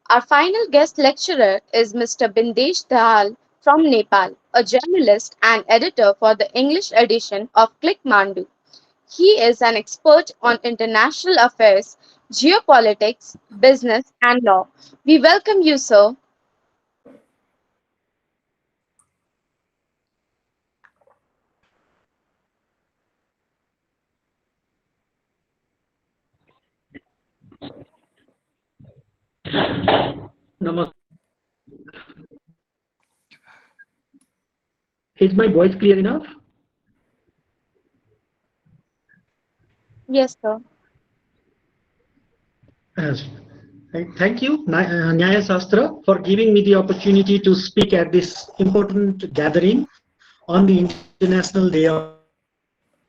Our final guest lecturer is Mr. Bindesh Dahal from Nepal, a journalist and editor for the English edition of Clickmandu. He is an expert on international affairs, geopolitics, business, and law. We welcome you, sir. Namaste. Is my voice clear enough? Yes, sir. Yes. Thank you, Nyaya Shastra, for giving me the opportunity to speak at this important gathering on the International Day of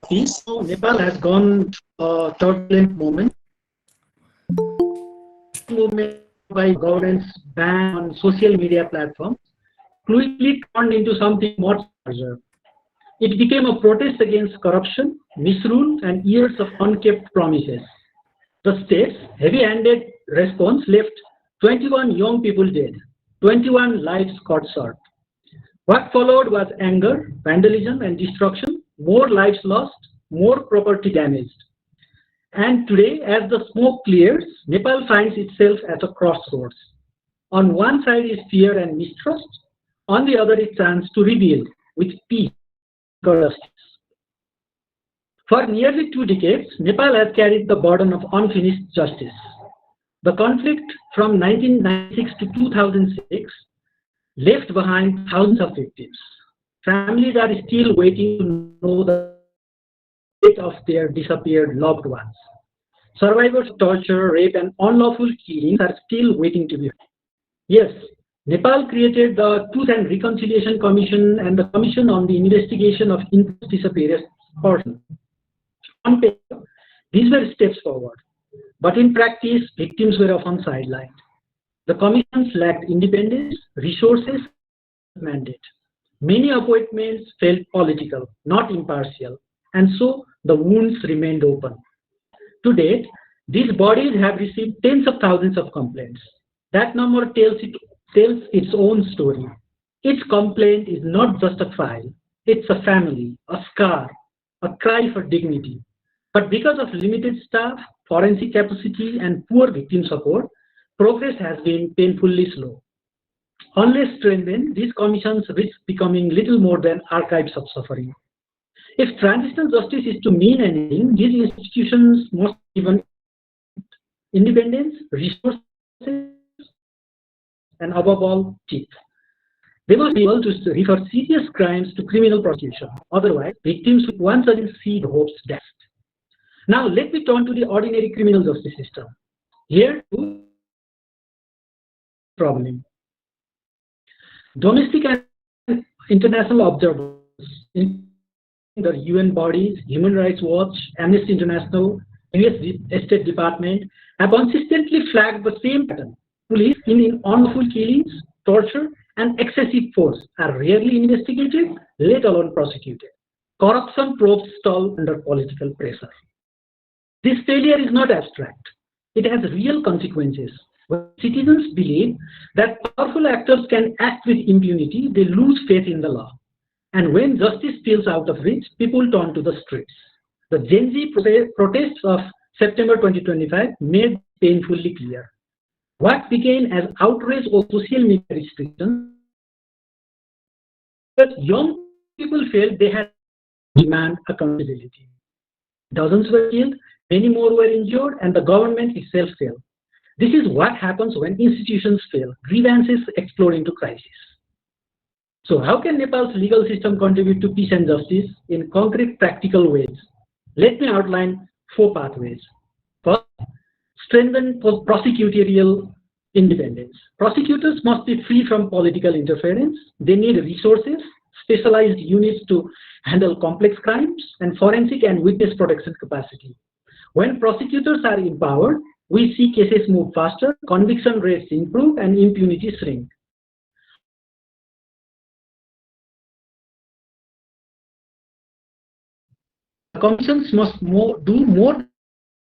Peace. So Nepal has gone through a turbulent moment. Movement by government's ban on social media platforms quickly turned into something much larger. It became a protest against corruption, misrule, and years of unkept promises. The state's heavy-handed response left 21 young people dead, 21 lives cut short. What followed was anger, vandalism, and destruction, more lives lost, more property damaged. And today, as the smoke clears, Nepal finds itself at a crossroads. On one side is fear and mistrust, on the other is chance to rebuild with peace and justice. For nearly 2 decades, Nepal has carried the burden of unfinished justice. The conflict from 1996 to 2006 left behind thousands of victims. Families are still waiting to know the fate of their disappeared loved ones. Survivors of torture, rape, and unlawful killings are still waiting to be heard. Yes, Nepal created the Truth and Reconciliation Commission and the Commission on the Investigation of Enforced Disappearance Person. On paper, these were steps forward, but in practice, victims were often sidelined. The commissions lacked independence, resources, and mandate. Many appointments felt political, not impartial, and so the wounds remained open. To date, these bodies have received tens of thousands of complaints. That number tells its own story. Each complaint is not just a file, it's a family, a scar, a cry for dignity. But because of limited staff, forensic capacity, and poor victim support, progress has been painfully slow. Unless strengthened, these commissions risk becoming little more than archives of suffering. If transitional justice is to mean anything, these institutions must be given independence, resources, and above all, teeth. They must be able to refer serious crimes to criminal prosecution. Otherwise, victims will once again see the hopes dashed. Now, let me turn to the ordinary criminal justice system. Here, too, problem. Domestic and international observers, including the UN bodies, Human Rights Watch, Amnesty International, US State Department, have consistently flagged the same pattern. Police in unlawful killings, torture, and excessive force are rarely investigated, let alone prosecuted. Corruption probes stall under political pressure. This failure is not abstract. It has real consequences. When citizens believe that powerful actors can act with impunity, they lose faith in the law. And when justice feels out of reach, people turn to the streets. The Gen Z protests of September 2025 made painfully clear. What began as outrage over social media restrictions, but young people felt they had to demand accountability. Dozens were killed, many more were injured, and the government itself failed. This is what happens when institutions fail. Grievances explode into crisis. So how can Nepal's legal system contribute to peace and justice in concrete, practical ways? Let me outline 4 pathways. First, strengthen prosecutorial independence. Prosecutors must be free from political interference. They need resources, specialized units to handle complex crimes, and forensic and witness protection capacity. When prosecutors are empowered, we see cases move faster, conviction rates improve, and impunity shrink. Commissions must do more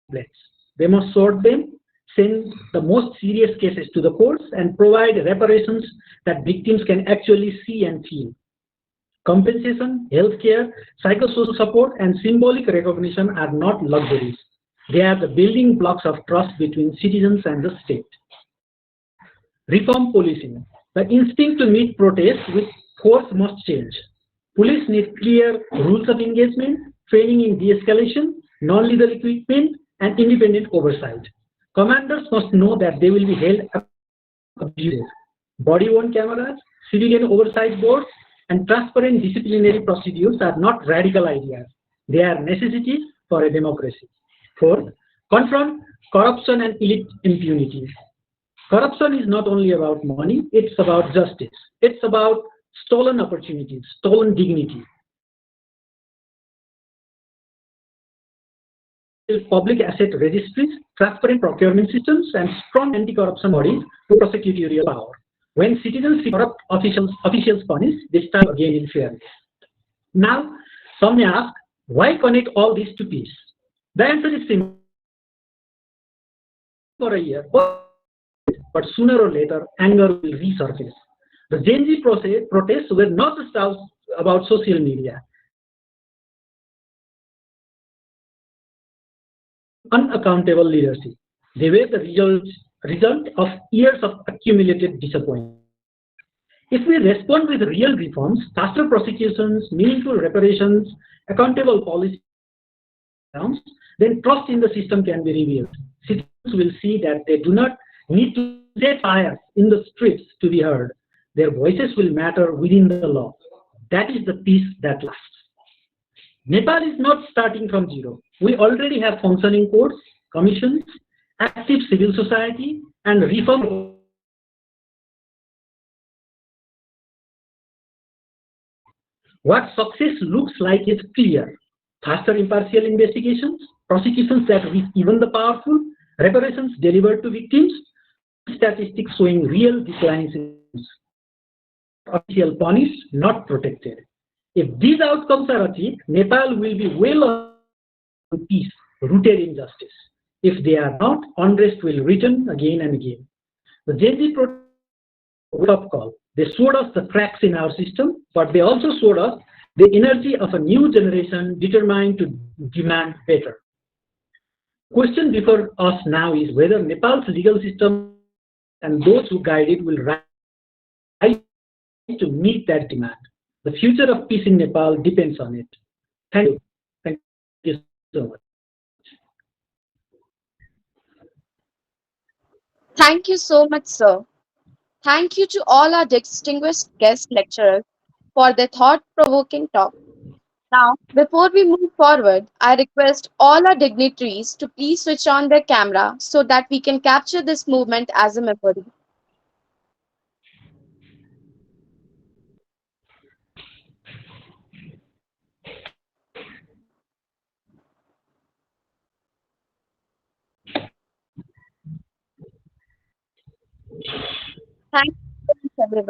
complaints. They must sort them, send the most serious cases to the courts, and provide reparations that victims can actually see and feel. Compensation, healthcare, psychosocial support, and symbolic recognition are not luxuries. They are the building blocks of trust between citizens and the state. Reform policing. The instinct to meet protests with force must change. Police need clear rules of engagement, training in de-escalation, non-lethal equipment, and independent oversight. Commanders must know that they will be held accountable. Body-worn cameras, civilian oversight boards, and transparent disciplinary procedures are not radical ideas. They are necessities for a democracy. Fourth, confront corruption and elite impunity. Corruption is not only about money, it's about justice. It's about stolen opportunities, stolen dignity. Public asset registries, transparent procurement systems, and strong anti-corruption bodies to prosecutorial power. When citizens see corrupt officials punished, they start again in fairness. Now, some may ask, why connect all this to peace? The answer is simple. For a year, but sooner or later, anger will resurface. The Gen Z protests were not just about social media. Unaccountable leadership. They were the result of years of accumulated disappointment. If we respond with real reforms, faster prosecutions, meaningful reparations, accountable policies, then trust in the system can be rebuilt. Citizens will see that they do not need to set fires in the streets to be heard. Their voices will matter within the law. That is the peace that lasts. Nepal is not starting from zero. We already have functioning courts, commissions, active civil society, and reform. What success looks like is clear. Faster impartial investigations, prosecutions that reach even the powerful, reparations delivered to victims, statistics showing real declines in official punished, not protected. If these outcomes are achieved, Nepal will be well on peace, rooted in justice. If they are not, unrest will return again and again. The Gen Z protest was a wake-up call. They showed us the cracks in our system, but they also showed us the energy of a new generation determined to demand better. The question before us now is whether Nepal's legal system and those who guide it will rise to meet that demand. The future of peace in Nepal depends on it. Thank you. Thank you so much. Thank you so much, sir. Thank you to all our distinguished guest lecturers for their thought provoking talk. Now, before we move forward, I request all our dignitaries to please switch on their camera so that we can capture this movement as a memory. Thank you so much, everyone.